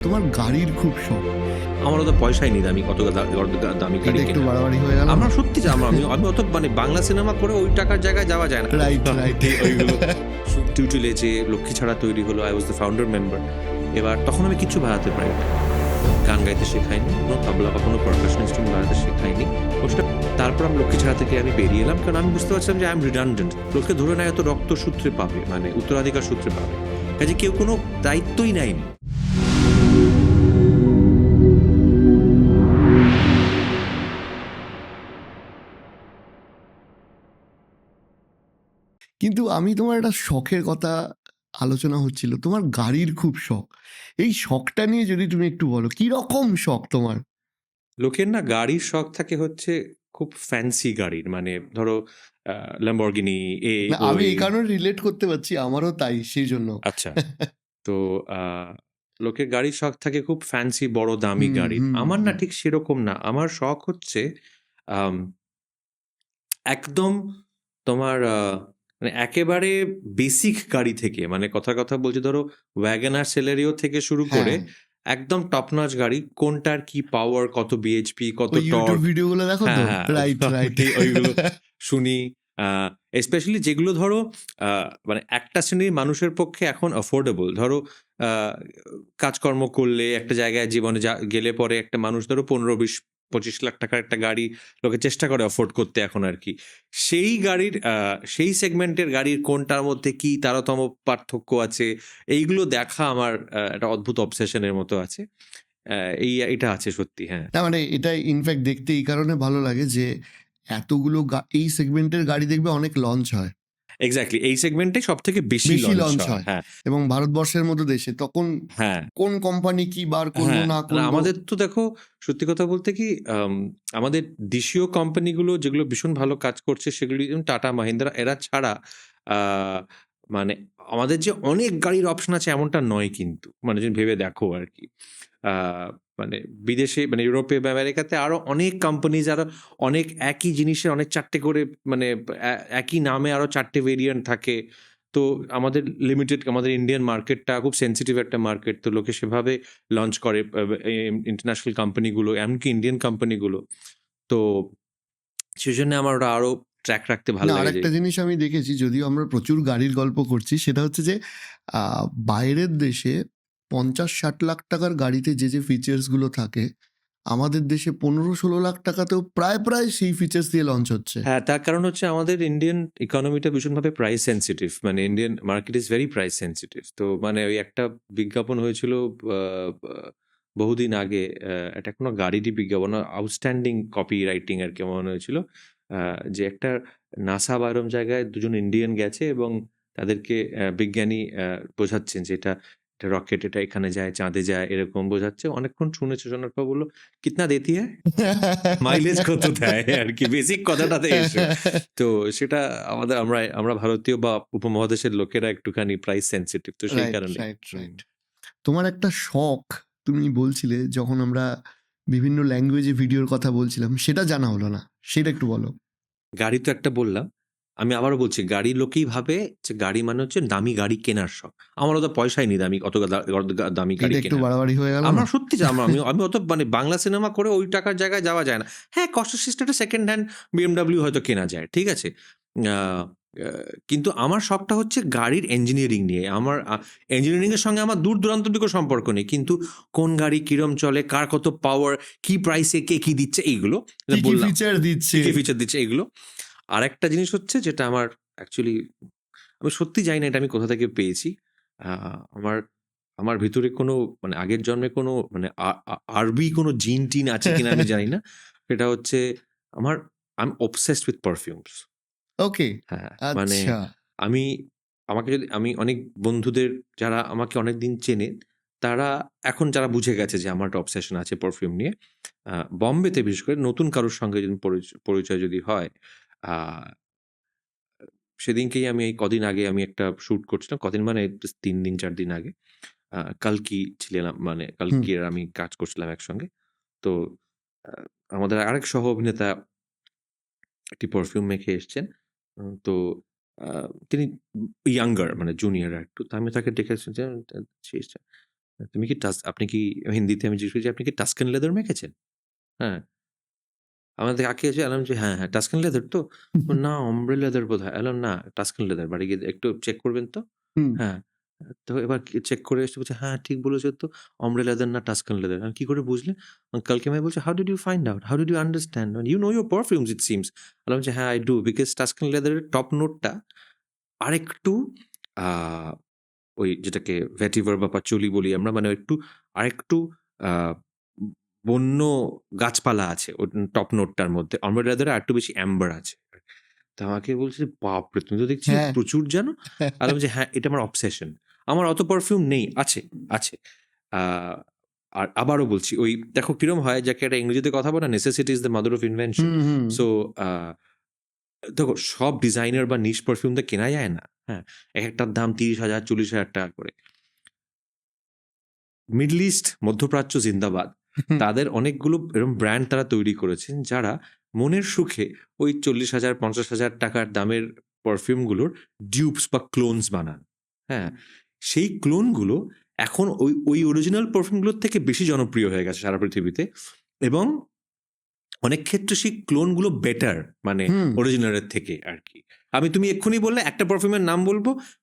তোমার গাড়ির খুব শখ। আমারও তো পয়সাই নেই আমি কত দামি গাড়ি এটা একটু কেনার। বাড়াবাড়ি হয়ে গেল আমরা না? সত্যি যে আমি অত মানে বাংলা সিনেমা করে ওই টাকার জায়গায় যাওয়া যায় না। Right, right. ওইগুলো টিউটিলে যে লক্ষ্মী ছাড়া তৈরি হলো, I was the founder member. এবার তখন আমি কিচ্ছু বাজাতে পারি না। গান গাইতে শেখায়নি, কোনো তবলা বা কোনো পারকাশন ইনস্ট্রুমেন্ট বাজাতে শেখায়নি। ওটা তারপর আমি লক্ষ্মী ছাড়া থেকে আমি বেরিয়ে এলাম, কারণ আমি বুঝতে পারছিলাম যে আই এম রিডান্ডেন্ট। লোকে ধরে নেয় এত রক্ত সূত্রে পাবে, মানে উত্তরাধিকার সূত্রে পাবে। কাজে কেউ কোনো দায়িত্বই নেয়নি। কিন্তু আমি তোমার একটা শখের কথা আলোচনা হচ্ছিল। তোমার গাড়ির খুব শখ। এই শখটা নিয়ে যদি তুমি একটু বলো, কি রকম শখ তোমার? লোকের না গাড়ির শখ থাকে হচ্ছে খুব ফ্যান্সি গাড়ির, মানে ধরো ল্যাম্বরগিনি, না, আমি ওই। এই কারণে রিলেট করতে পারছি, আমারও তাই, সেই জন্য। আচ্ছা, তো লোকের গাড়ির শখ থাকে খুব ফ্যান্সি বড় দামি হুম, গাড়ির। হুম, আমার না হুম। ঠিক সেরকম না। আমার শখ হচ্ছে আম, একদম তোমার মানে একেবারে বেসিক গাড়ি থেকে, মানে কথার কথা বলছি, ধরো ওয়াগনার সেলেরিও থেকে শুরু করে হ্যাঁ, একদম টপনচ গাড়ি, কোনটার কি পাওয়ার, কত বিএইচপি, কত ওই ইউটিউব টর্ক। ভিডিওগুলো দেখো হ্যাঁ, তো? হ্যাঁ। Right, right. ওইগুলো শুনি। স্পেশালি যেগুলো ধরো মানে একটা শ্রেণীর মানুষের পক্ষে এখন অ্যাফোর্ডেবল। ধরো আহ, কাজকর্ম করলে একটা জায়গায় জীবনে গেলে পরে একটা মানুষ ধরো 15-20-25 লাখ টাকার একটা গাড়ি লোকে চেষ্টা করে অ্যাফোর্ড করতে এখন আর কি। সেই গাড়ির সেই সেগমেন্টের গাড়ির কোনটার মধ্যে কি তারতম পার্থক্য আছে, এইগুলো দেখা আমার একটা অদ্ভুত অবসেশনের মতো আছে। এটা আছে সত্যি, হ্যাঁ। না মানে এটা ইনফ্যাক্ট দেখতে এই কারণে ভালো লাগে যে এতগুলো এই সেগমেন্টের গাড়ি দেখবে অনেক লঞ্চ হয়, এক্স্যাক্টলি, এই সেগমেন্টে সব থেকে বেশি বেশি লঞ্চ লঞ্চ হয়, হয়। হ্যাঁ। এবং ভারতবর্ষের মতো দেশে তখন হ্যাঁ, কোন কোম্পানি কি বার করলো হ্যাঁ, না না করলো। আমাদের তো দেখো, সত্যি কথা বলতে কি, আমাদের দেশীয় কোম্পানিগুলো যেগুলো ভীষণ ভালো কাজ করছে সেগুলি যেমন টাটা মাহিন্দ্রা, এরা ছাড়া আহ, মানে আমাদের যে অনেক গাড়ির অপশন আছে এমনটা নয় কিন্তু, মানে যদি ভেবে দেখো আর কি। আহ, মানে বিদেশে, মানে ইউরোপে বা আমেরিকাতে আরো অনেক কোম্পানি যারা অনেক একই জিনিসের অনেক চারটে করে, মানে একই নামে আরো চারটে ভেরিয়েন্ট থাকে। তো আমাদের লিমিটেড, আমাদের ইন্ডিয়ান মার্কেটটা খুব সেন্সিটিভ একটা মার্কেট, তো লোকে সেভাবে লঞ্চ করে ইন্টারন্যাশনাল কোম্পানিগুলো, এমনকি ইন্ডিয়ান কোম্পানিগুলো। তো সেজন্য আমার ওটা আরো ট্র্যাক রাখতে ভালো না, লাগে যে। আরেকটা জিনিস আমি দেখেছি, যদিও আমরা প্রচুর গাড়ির গল্প করছি, সেটা হচ্ছে যে বাইরের দেশে 50-60 লাখ টাকার গাড়িতে যে যে ফিচার্সগুলো থাকে, আমাদের দেশে 15-16 লাখ টাকাতেও প্রায় প্রায় সেই ফিচার্স দিয়ে লঞ্চ হচ্ছে। হ্যাঁ, তার কারণ হচ্ছে আমাদের ইন্ডিয়ান ইকোনমিটা ভীষণভাবে প্রাইস সেন্সিটিভ, মানে Indian market is very price sensitive. তো মানে ওই একটা বিজ্ঞাপন হয়েছিল বহুদিন আগে, এটা কোনো গাড়িরই বিজ্ঞাপন, আউটস্ট্যান্ডিং কপি রাইটিং আর কি মনে হয়েছিল। যে একটা নাসা বা এরম জায়গায় দুজন ইন্ডিয়ান গেছে এবং তাদেরকে বিজ্ঞানী বোঝাচ্ছেন যে এটা রকেট, এটা এখানে যায়, চাঁদে যায়, এরকম বোঝাচ্ছে। অনেকক্ষণ শুনেছে, শোনার পর বললো, কিতনা দেতি হ্যায়, মাইলেজ কত দেয় আর কি, বেসিক কথাটাতে এসে। তো সেটা আমরা আমরা ভারতীয় বা উপমহাদেশের লোকেরা একটুখানি প্রাইস সেন্সিটিভ, তো সেই রাইট, কারণে। Right, right. তোমার একটা শখ, তুমি বলছিলে যখন আমরা বিভিন্ন ল্যাঙ্গুয়েজে ভিডিওর কথা বলছিলাম, সেটা জানা হলো না, সেটা একটু বলো। গাড়ি তো একটা বললাম, আমি আবারও বলছি, গাড়ি লোকেই ভাবে যে গাড়ি মানে হচ্ছে দামি গাড়ি কেনার শখ। আমারও তো পয়সাই নেই আমি অত দামি গাড়ি এটা একটু কেনার। বাড়াবাড়ি হয়ে গেল আমরা না? সত্যি যে আমি অত মানে বাংলা সিনেমা করে ওই টাকার জায়গায় যাওয়া যায় না। হ্যাঁ, কষ্ট একটা সেকেন্ড হ্যান্ড বিএমডাব্লিউ হয়তো কেনা যায়, ঠিক আছে। আহ, কিন্তু আমার শখটা হচ্ছে গাড়ির ইঞ্জিনিয়ারিং নিয়ে। আমার ইঞ্জিনিয়ারিং এর সঙ্গে আমার দূর দূরান্তরিক সম্পর্ক নেই, কিন্তু কোন গাড়ি কিরম চলে, কার কত পাওয়ার, কি প্রাইসে কে কি দিচ্ছে, এইগুলো কি কি বললাম, ফিচার কি দিচ্ছে? কি ফিচার দিচ্ছে এইগুলো। আরেকটা জিনিস হচ্ছে যেটা আমার অ্যাকচুয়ালি, আমি সত্যি জানি না এটা আমি কোথা থেকে পেয়েছি। আমার আমার ভিতরে কোনো, মানে আগের জন্মে কোনো, মানে আরবি কোনো জিন-টিন আছে কিনা আমি জানি না। সেটা হচ্ছে আমার, I am obsessed with perfumes. Okay, হ্যাঁ, মানে আচ্ছা। আমি, আমাকে যদি, আমি অনেক বন্ধুদের যারা আমাকে অনেকদিন চেনে, তারা এখন যারা বুঝে গেছে যে আমার একটা অবসেশন আছে পারফিউম নিয়ে। বম্বেতে বিশেষ করে নতুন কারোর সঙ্গে যদি পরিচয় যদি হয়, আ সেদিনকেই আমি, এই কদিন আগে আমি একটা শুট করছিলাম। কদিন মানে জাস্ট ৩ দিন ৪ দিন আগে। কালকি ছিলাম, মানে হুম। কালকি আর আমি কাজ করছিলাম একসঙ্গে। তো আ আমাদের আরেক সহ অভিনেতা একটি পারফিউম মেখে এসছেন। তো তিনি ইয়াঙ্গার, মানে জুনিয়র আরেকটু। তো আমি তাকে ডেকেছি যে সে এসছে। তুমি কি আপনি কি হিন্দিতে আমি জিজ্ঞেস করছি, আপনি কি টাস্কেন লেদার মেখেছেন? হ্যাঁ। আমাদের কাকে এসে এলাম যে হ্যাঁ, হ্যাঁ, টাস্কেন লেদার তো? না অম্ব্রে লেদার বোধহয়। এলাম না টাস্কেন লেদার। বাড়ি গিয়ে একটু চেক করবেন তো? হুম। হ্যাঁ। তো এবার চেক করে এসে বলছে, "হ্যাঁ, ঠিক বলেছ তো। অম্ব্রে লেদার না টাস্কেন লেদার।" আমি কি করে বুঝলে? কালকে আমায় বলছে, "How did you find out? How did you understand? You know your perfumes it seems." বললাম যে, "হ্যাঁ, I do because টাস্কেন লেদারের টপ নোটটা আরেকটু আ ওই যেটাকে ভেটিভার বা পাচুলি বলি আমরা, মানে একটু আরেকটু আ বন্য গাছপালা আছে ওর টপ নোটটার মধ্যে। অম্ব্রে লেদারে আরেকটু বেশি অ্যাম্বার আছে।" তো আমাকে বলছে যে, "বাপরে! তুমি তো দেখছি হ্যাঁ। প্রচুর জানো।" আমি বললাম যে, "হ্যাঁ, এটা আমার অবসেশন। আমার অত পারফিউম নেই। আছে, আছে।" আ আর আবারও বলছি, ওই দেখো কিরম হয়, যাকে একটা ইংরেজিতে কথা বলে না, "necessity is the mother of invention." Hmm, hmm. So uh দেখো সব ডিজাইনার বা নিশ পারফিউম তো কেনা যায় না। হ্যাঁ? একেকটার দাম ৩০,০০০, ৳৪০,০০০ করে। মিডল ইস্ট, মধ্যপ্রাচ্য জিন্দাবাদ। তাদের অনেকগুলো এরকম ব্র্যান্ড তারা তৈরি করেছেন, যারা মনের সুখে ওই ৪০,০০০, ৳৫০,০০০ দামের পারফিউমগুলোর ডিউপস বা ক্লোনস বানান। হ্যাঁ? সেই ক্লোনগুলো এখন ওই অরিজিনাল পারফিউমগুলোর থেকে বেশি জনপ্রিয় হয়ে গেছে সারা পৃথিবীতে, এবং অনেক ক্ষেত্রে সেই ক্লোনগুলো বেটার, মানে হুম। অরিজিনালের থেকে আরকি। তুমি এক্ষুনি বললে একটা পারফিউমের নাম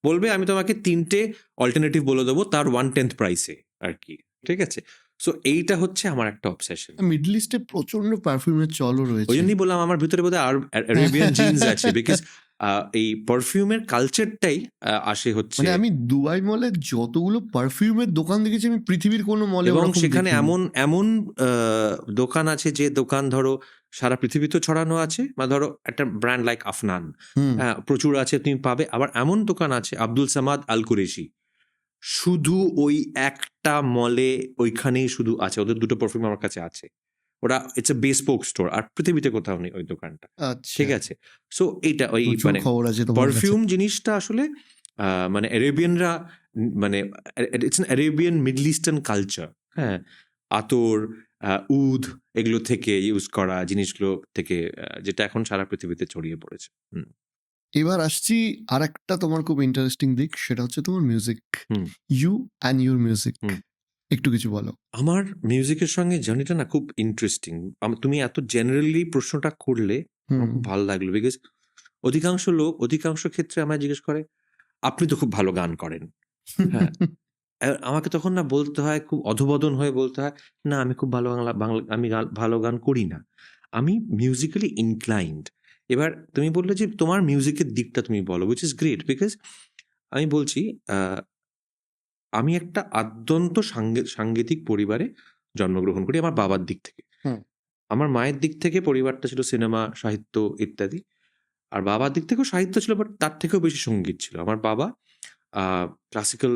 বলবে আমি তোমাকে ৩ টে অল্টারনেটিভ বলে দেবো তার 1/10 প্রাইসে আরকি। ঠিক আছে? সো এইটা হচ্ছে আমার একটা অবসেশন। মিডল ইস্টে প্রচন্ড পারফিউমের চলও রয়েছে। ওইজন্যই বললাম আমার ভিতরে বোধহয় আরেবিয়ান জিনস আছে, বিকজ আ এই পারফিউমের কালচারটাই আসে হচ্ছে, মানে আমি দুবাই মলে যতগুলো পারফিউমের দোকান দেখেছি আমি পৃথিবীর কোনো মলে এবং ওরকম সেখানে দেখিনি। এমন এমন আ দোকান আছে, যে দোকান ধরো সারা পৃথিবীতেও ছড়ানো আছে, বা ধরো একটা ব্র্যান্ড লাইক আফনান, হুম। হ্যাঁ, প্রচুর আছে তুমি পাবে। আবার এমন দোকান আছে আব্দুল সামাদ আল কুরেশি, শুধু ওই একটা মলে ওইখানেই শুধু আছে। ওদের ২ টো পারফিউম আমার কাছে আছে। ওরা ইটস আ বেসপোক স্টোর। আর পৃথিবীতে কোথাও নেই ওই দোকানটা। আচ্ছা। ঠিক আছে? সো এইটা ওই প্রচুর মানে খবর আছে তোমার কাছে। পারফিউম জিনিসটা আসলে মানে আরেবিয়ানরা মানে it's an Arabian middle eastern culture. হ্যাঁ? আতর, উদ এগুলো থেকে ইউজ করা জিনিসগুলো থেকে, যেটা এখন সারা পৃথিবীতে ছড়িয়ে পড়েছে। হুম, এবার আসছি আরেকটা তোমার খুব ইন্টারেস্টিং দিক, সেটা হচ্ছে তোমার music. Hmm, you and your music. Hmm. একটু কিছু বলো। আমার মিউজিকের সঙ্গে জার্নিটা না খুব ইন্টারেস্টিং। তুমি এত জেনারেলি প্রশ্নটা করলে আমার হুম। খুব ভালো লাগলো। বিকজ অধিকাংশ ক্ষেত্রে আমায় জিজ্ঞেস করে, "আপনি তো খুব ভালো গান করেন।" হ্যাঁ? আমাকে তখন না বলতে হয়, খুব অধঃবদন হয়ে বলতে হয়, "না, আমি খুব ভালো বাংলা আমি ভালো গান করি না। আমি মিউজিক্যালি ইনক্লাইনড।" এবার তুমি বললে যে তোমার মিউজিকের দিকটা তুমি বলো, which is great because আমি বলছি, আ আমি একটা আদ্যন্ত সাংগীতিক পরিবারে জন্মগ্রহণ করি আমার বাবার দিক থেকে। হুম। আমার মায়ের দিক থেকে পরিবারটা ছিল সিনেমা, সাহিত্য ইত্যাদি। আর বাবার দিক থেকেও সাহিত্য ছিল, বাট তার থেকেও বেশি সংগীত ছিল। আমার বাবা আ ক্লাসিক্যাল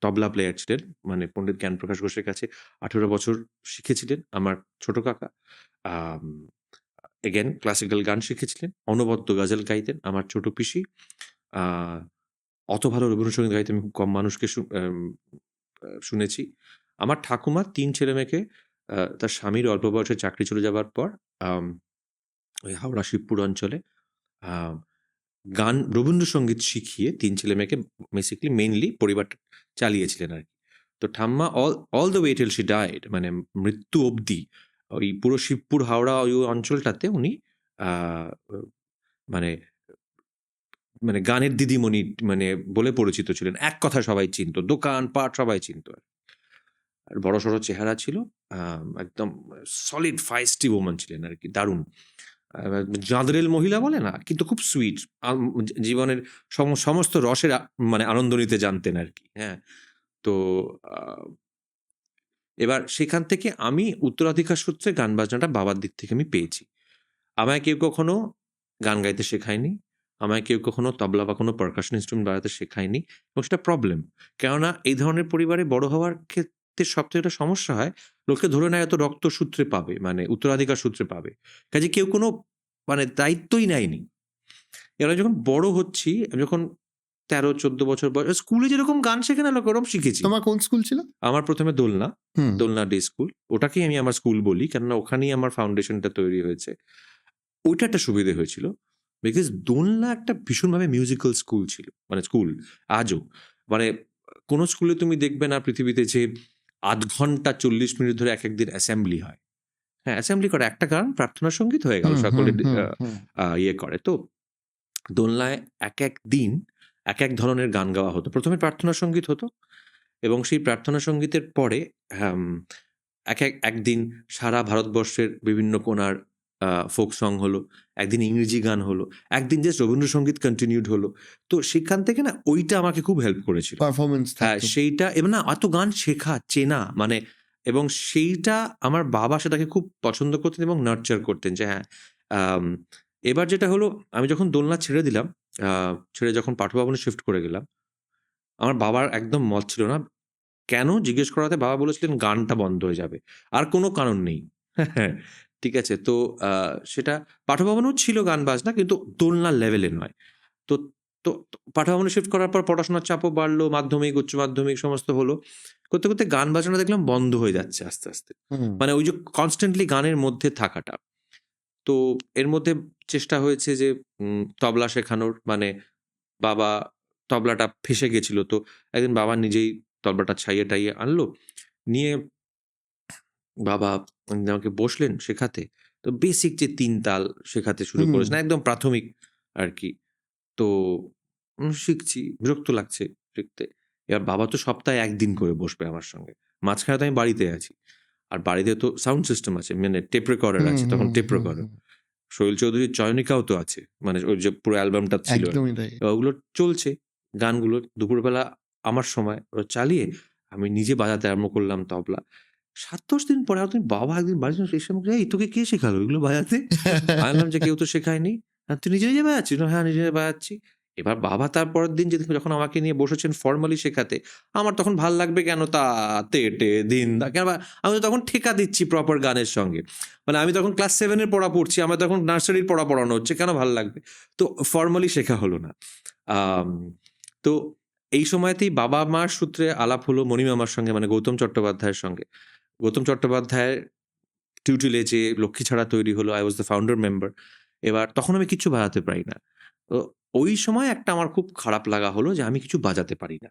তবলা প্লেয়ার ছিলেন। মানে পণ্ডিত জ্ঞানপ্রকাশ ঘোষের কাছে ১৮ বছর শিখেছিলেন আমার ছোট কাকা। আম এগেইন ক্লাসিক্যাল গান শিখেছিলেন। অনবদ্য গজল গাইতেন আমার ছোট পিসি। আ অত ভালো রবীন্দ্রসঙ্গীত গাইতে আমি খুব কম মানুষকে শুনেছি। আমার ঠাকুমা ৩ ছেলেমেয়েকে তার স্বামীর অল্প বয়সে চাকরি চলে যাবার পর আম ওই হাওড়া শিবপুর অঞ্চলে আ রবীন্দ্রসঙ্গীত শিখিয়ে ৩ ছেলেমেয়েকে বেসিক্যালি মেইনলি পরিবারটা চালিয়েছিলেন আরকি। তো ঠাম্মা all the way till she died, মানে মৃত্যু অবধি ওই পুরো শিবপুর, হাওড়া ওই অঞ্চলটাতে উনি আ মানে মানে গানের দিদিমণি মানে বলে পরিচিত ছিলেন। এক কথায় সবাই চিনত। দোকান-পাট সবাই চিনত। আর বড়সড় চেহারা ছিল। একদম সলিড ফাইস্টি ওম্যান ছিলেন আরকি। দারুণ। আ জাঁদরেল মহিলা বলে না? কিন্তু খুব সুইট। আম জীবনের সমস্ত রসের মানে আনন্দ নিতে জানতেন আরকি। হ্যাঁ? তো আ এবার সেখান থেকে আমি উত্তরাধিকার সূত্রে গান বাজনাটা বাবার দিক থেকে আমি পেয়েছি। আমায় কেউ কখনো গান গাইতে শেখায়নি। আমায় কেউ কখনো তবলা বা কোনো পারকাশন ইন্সট্রুমেন্ট বাজাতে শেখায়নি, এবং সেটা প্রবলেম। কেননা এই ধরনের পরিবারে বড় হওয়ার ক্ষেত্রে সবথেকে একটা সমস্যা হয়, লোকে ধরে নেয় হয়তো রক্তসূত্রে পাবে, মানে উত্তরাধিকার সূত্রে পাবে। কাজেই কেউ কোনো মানে দায়িত্বই নেয়নি। এবার যখন বড় হচ্ছি, আমি যখন ১৩-১৪ বছর বয়স, স্কুলে যেরকম গান শেখে না লোকে, ওরকম শিখেছি। তোমার কোন স্কুল ছিল? আমার ১ম এ দোলনা, হুম। দোলনা ডে স্কুল। ওটাকেই আমি আমার স্কুল বলি। কেননা ওখানেই আমার ফাউন্ডেশনটা তৈরি হয়েছে। ওইটা একটা সুবিধে হয়েছিল। বিকজ দোলনা একটা ভীষণভাবে মিউজিক্যাল স্কুল ছিল। মানে স্কুল, আজও। মানে কোনো স্কুলে তুমি দেখবে না পৃথিবীতে যে ৮ ঘন্টা ৪০ মিনিট ধরে একেক দিন অ্যাসেম্বলি হয়। হ্যাঁ, অ্যাসেম্বলি করে একটা কারণ প্রার্থনা সঙ্গীত হয়ে গেল। হুম, সকলে হুম, হুম, হুম। ইয়ে করে। তো দোলনায় একেক দিন একেক ধরনের গান গাওয়া হতো। ১ম এ প্রার্থনা সঙ্গীত হতো এবং সেই প্রার্থনা সঙ্গীতের পরে হ্যাম একদিন সারা ভারতবর্ষের বিভিন্ন কোণার ফোক সং হলো, একদিন ইংরেজি গান হলো, একদিন জাস্ট রবীন্দ্রসঙ্গীত কন্টিনিউড হলো। তো সেখান থেকে না ওইটা আমাকে খুব হেল্প করেছিল। পারফরম্যান্স হ্যাঁ, থাকতো। সেইটা এবং না অত গান শেখা, চেনা মানে এবং সেইটা আমার বাবা সেটাকে খুব পছন্দ করতেন এবং নার্চার করতেন যে হ্যাঁ, আম এবার যেটা হলো আমি যখন দোলনা ছেড়ে দিলাম, আ ছেড়ে যখন পাঠভবনে শিফট করে গেলাম, আমার বাবার একদম মত ছিল না। কেন জিজ্ঞেস করাতে বাবা বলেছিলেন, "গানটা বন্ধ হয়ে যাবে।" আর কোনো কারণ নেই। হ্যাঁ, ঠিক আছে? তো আ সেটা পাঠভবনেও ছিল গান-বাজনা কিন্তু দোলনার লেভেলে নয়। তো তো পাঠভবনে শিফট করার পর পড়াশোনার চাপও বাড়লো, মাধ্যমিক, উচ্চ মাধ্যমিক সমস্ত হলো। করতে, করতে গান বাজনা দেখলাম বন্ধ হয়ে যাচ্ছে আস্তে, আস্তে। হুম। মানে ওই যে কনস্ট্যান্টলি গানের মধ্যে থাকাটা। তো এর মধ্যে চেষ্টা হয়েছে যে তবলা শেখানোর মানে বাবা তবলাটা ফেঁসে গেছিল। তো একদিন বাবা নিজেই তবলাটা ছাইয়ে-টাইয়ে আনলো। নিয়ে বাবা আমাকে বসলেন শেখাতে। তো বেসিক যে ৩ তাল শেখাতে শুরু হুম। করেছেন। একদম প্রাথমিক আরকি। তো শিখছি। বিরক্ত লাগছে শিখতে। এবার বাবা তো সপ্তাহে ১ দিন করে বসবে আমার সঙ্গে। মাঝখানে তো আমি বাড়িতে আছি। আর বাড়িতে তো সাউন্ড সিস্টেম আছে। মানে টেপ রেকর্ডার হুম, আছে। তখন হুম, টেপ হুম, রেকর্ডার। হুম। সোহেল চৌধুরীর চয়নিকাও তো আছে। মানে ওই যে পুরো অ্যালবামটা ছিল একদমই আরকি। তাই। এবার ওগুলো চলছে গানগুলো। দুপুরবেলা আমার সময় ওটা চালিয়ে আমি নিজে বাজাতে আরম্ভ করলাম তবলা। ৭-১০ দিন পরে হয়তো বাবা একদিন বাড়িতে এসে আমাকে, "এই তোকে কে শেখালো এগুলো বাজাতে?" আমি বললাম যে, "কেউ তো শেখায়নি।" "তুই নিজে, নিজে বাজাচ্ছিস?" "হ্যাঁ, নিজে, নিজে বাজাচ্ছি।" এবার বাবা তার পরের দিন যখন আমাকে নিয়ে বসেছেন ফর্মালি শেখাতে, আমার তখন ভাল লাগবে কেন? তা, তে, টে, দিন, দা কেন আমি তো তখন ঠেকা দিচ্ছি প্রপার গানের সঙ্গে। মানে আমি তখন ক্লাস 7 এর পড়া পড়ছি, আমার তখন নার্সারির পড়া পড়ানো হচ্ছে। কেন ভাল লাগবে? তো ফর্মালি শেখা হলো না। আম তো এই সময়তেই বাবা-মার সূত্রে আলাপ হলো মণিমামার সঙ্গে মানে গৌতম চট্টোপাধ্যায়ের সঙ্গে। গৌতম চট্টোপাধ্যায়ের টিউটিলে যে লক্ষ্মীছাড়া তৈরি হলো, I was the founder member। এবার তখন আমি কিচ্ছু বাজাতে পারি না। তো ওই সময় একটা আমার খুব খারাপ লাগা হলো যে আমি কিছু বাজাতে পারি না।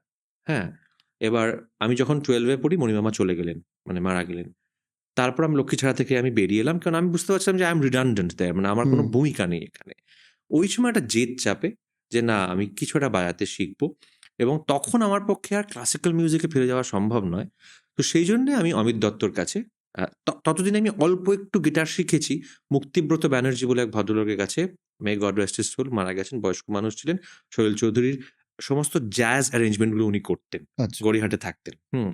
হ্যাঁ? এবার আমি যখন 12 এ পড়ি মণিমামা চলে গেলেন। মানে মারা গেলেন। তারপর আমি লক্ষ্মীছাড়া থেকে আমি বেরিয়ে এলাম। কারণ আমি বুঝতে পারছিলাম যে I am redundant there মানে আমার কোনো হুম, ভূমিকা নেই এখানে। ওই সময় একটা জেদ চাপে যে না আমি কিছু একটা বাজাতে শিখব এবং তখন আমার পক্ষে আর ক্লাসিক্যাল মিউজিকে ফিরে যাওয়া সম্ভব নয়। তো সেইজন্যে আমি অমিত দত্তর কাছে ততদিনে আমি অল্প একটু গিটার শিখেছি। মুক্তিব্রত ব্যানার্জী বলে এক ভদ্রলোকের কাছে, may God rest his soul মারা গেছেন, বয়স্ক মানুষ ছিলেন। সোহেল চৌধুরীর সমস্ত জ্যাজ অ্যারেঞ্জমেন্ট গুলো উনি করতেন। আচ্ছা। গড়িয়াহাটে থাকতেন।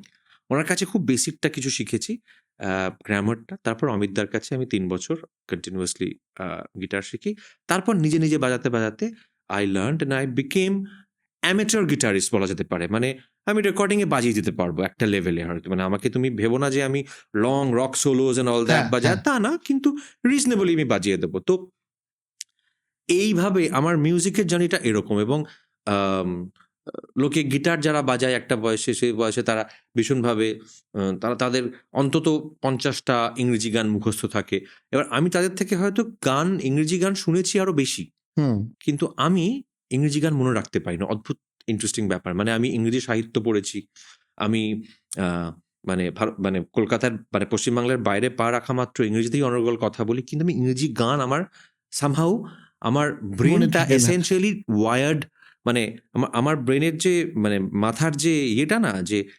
উনার কাছে খুব বেসিকটা কিছু শিখেছি। আ গ্রামারটা। তারপর অমিতদার কাছে আমি ৩ বছর কন্টিনিউয়াসলি আ গিটার শিখি। তারপর নিজে, নিজে বাজাতে, বাজাতে I learned and I became amateur guitarist বলা যেতে পারে। মানে আমি রেকর্ডিং এ বাজিয়ে দিতে পারবো একটা লেভেলে হয়তো। মানে আমাকে তুমি ভেবো না যে আমি long rock solos and all that হ্যাঁ, বাজাই, হ্যাঁ। তা না। কিন্তু রিজনেবলি আমি বাজিয়ে দেব। তো এইভাবে আমার মিউজিকের জার্নিটা এরকম এবং আম আ লোকে গিটার যারা বাজায় একটা বয়সে, সেই বয়সে তারা ভীষণভাবে তারা তাদের অন্তত ৫০ টা ইংরেজি গান মুখস্থ থাকে। এবার আমি তাদের থেকে হয়তো ইংরেজি গান শুনেছি আরো বেশি। হুম। কিন্তু আমি ইংরেজি গান মনে রাখতে পারি না। অদ্ভুত ইন্টারেস্টিং ব্যাপার। মানে আমি ইংরেজি সাহিত্য পড়েছি। আমি আ মানে কলকাতার মানে পশ্চিমবাংলার বাইরে পা রাখা মাত্র ইংরেজিতেই অনর্গল কথা বলি। কিন্তু আমি ইংরেজি গান আমার somehow আমার মনে ব্রেইনটা থাকে না। essentially wired মানে আমার ব্রেইনের যে মানে মাথার যে ইয়েটা না যে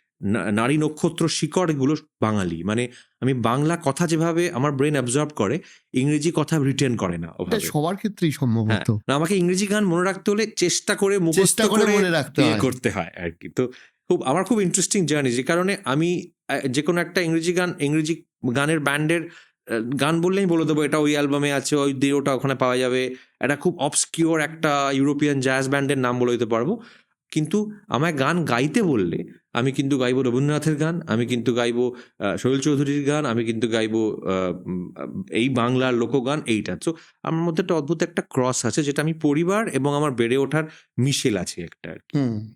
নাড়ি নক্ষত্র শিকড় এগুলো বাঙালি। মানে আমি বাংলা কথা যেভাবে আমার ব্রেইন অ্যাবসর্ব করে, ইংরেজি কথা রিটেন করে না এটা ওভাবে। সবার ক্ষেত্রেই হ্যাঁ, সম্ভবত। না আমাকে ইংরেজি গান মনে রাখতে হলে চেষ্টা করে মুখস্থ চেষ্টা করে করে মনে রাখতে ইয়ে হয়। করতে হয় আরকি। তো আমার খুব ইন্টারেস্টিং জার্নি যে কারণে আমি যেকোনো একটা ইংরেজি গানের ব্যান্ডের গান বললেই বলে দেবো এটা ওই অ্যালবামে আছে, ওই ওটা ওখানে পাওয়া যাবে। একটা খুব obscure একটা ইউরোপিয়ান জ্যাজ ব্যান্ডের নাম বলে দিতে পারবো। কিন্তু আমায় গান গাইতে বললে আমি কিন্তু গাইবো রবীন্দ্রনাথের গান, আমি কিন্তু গাইবো সোহেল চৌধুরীর গান, আমি কিন্তু গাইবো আ উম আ এই বাংলার লোকগান এইটা। সো আমার মধ্যে একটা অদ্ভুত একটা ক্রস আছে যেটা আমি পরিবার এবং আমার বেড়ে ওঠার মিশেল আছে একটা আরকি। হুম।